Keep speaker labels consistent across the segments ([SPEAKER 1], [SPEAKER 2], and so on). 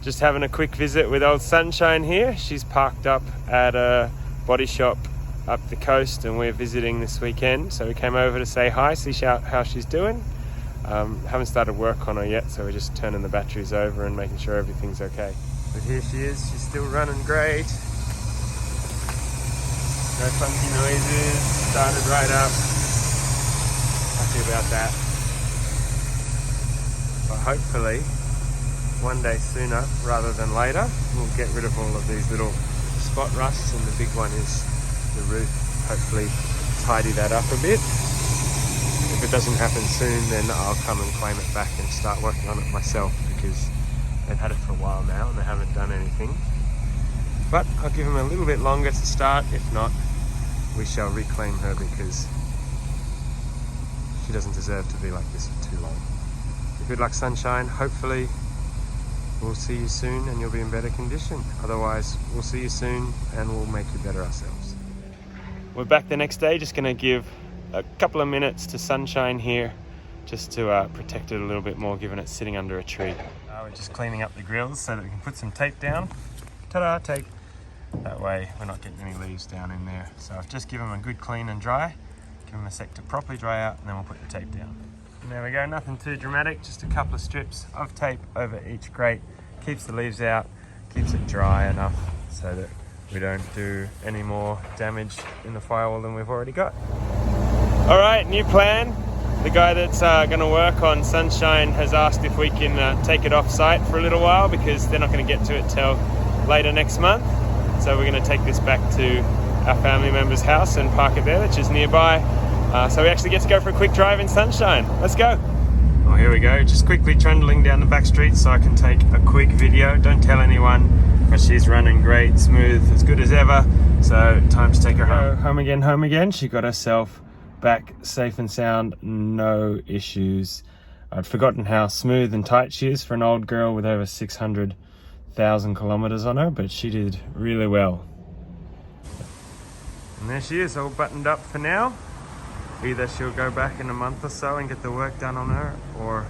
[SPEAKER 1] Just having a quick visit with old Sunshine here. She's parked up at a body shop up the coast and we're visiting this weekend. So we came over to say hi, see how she's doing. Haven't started work on her yet, so we're just turning the batteries over and making sure everything's okay. But here she is, she's still running great. No funky noises, started right up. Happy about that. But hopefully, one day sooner rather than later, we'll get rid of all of these little spot rusts, and the big one is the roof. Hopefully tidy that up a bit. If it doesn't happen soon, then I'll come and claim it back and start working on it myself, because they've had it for a while now and they haven't done anything. But I'll give them a little bit longer to start. If not, we shall reclaim her, because she doesn't deserve to be like this for too long. Good luck, Sunshine. Hopefully we'll see you soon and you'll be in better condition. Otherwise, we'll see you soon and we'll make you better ourselves. We're back the next day, just gonna give a couple of minutes to Sunshine here, just to protect it a little bit more, given it's sitting under a tree. We're just cleaning up the grills so that we can put some tape down. Ta-da, tape. That way we're not getting any leaves down in there. So I've just given them a good clean and dry. Give them a sec to properly dry out, and then we'll put the tape down. And there we go, nothing too dramatic, just a couple of strips of tape over each grate. Keeps the leaves out, keeps it dry enough so that we don't do any more damage in the firewall than we've already got. All right, new plan. The guy that's going to work on Sunshine has asked if we can take it off site for a little while, because they're not going to get to it till later next month. So we're going to take this back to our family member's house and park it there, which is nearby. So we actually get to go for a quick drive in Sunshine. Let's go. Oh, here we go. Just quickly trundling down the back streets so I can take a quick video. Don't tell anyone, but she's running great, smooth, as good as ever. So time to take her home. Home again. She got herself back safe and sound, no issues. I'd forgotten how smooth and tight she is for an old girl with over 600,000 kilometers on her, but she did really well. And there she is, all buttoned up for now. Either she'll go back in a month or so and get the work done on her, or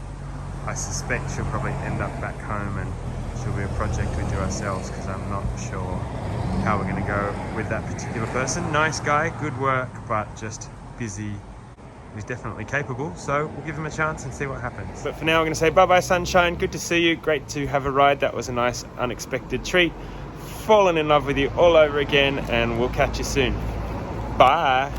[SPEAKER 1] I suspect she'll probably end up back home and she'll be a project we do ourselves, because I'm not sure how we're going to go with that particular person. Nice guy, good work, but just busy. He's definitely capable, so we'll give him a chance and see what happens. But for now, we're going to say bye-bye, Sunshine. Good to see you. Great to have a ride. That was a nice, unexpected treat. Fallen in love with you all over again, and we'll catch you soon. Bye.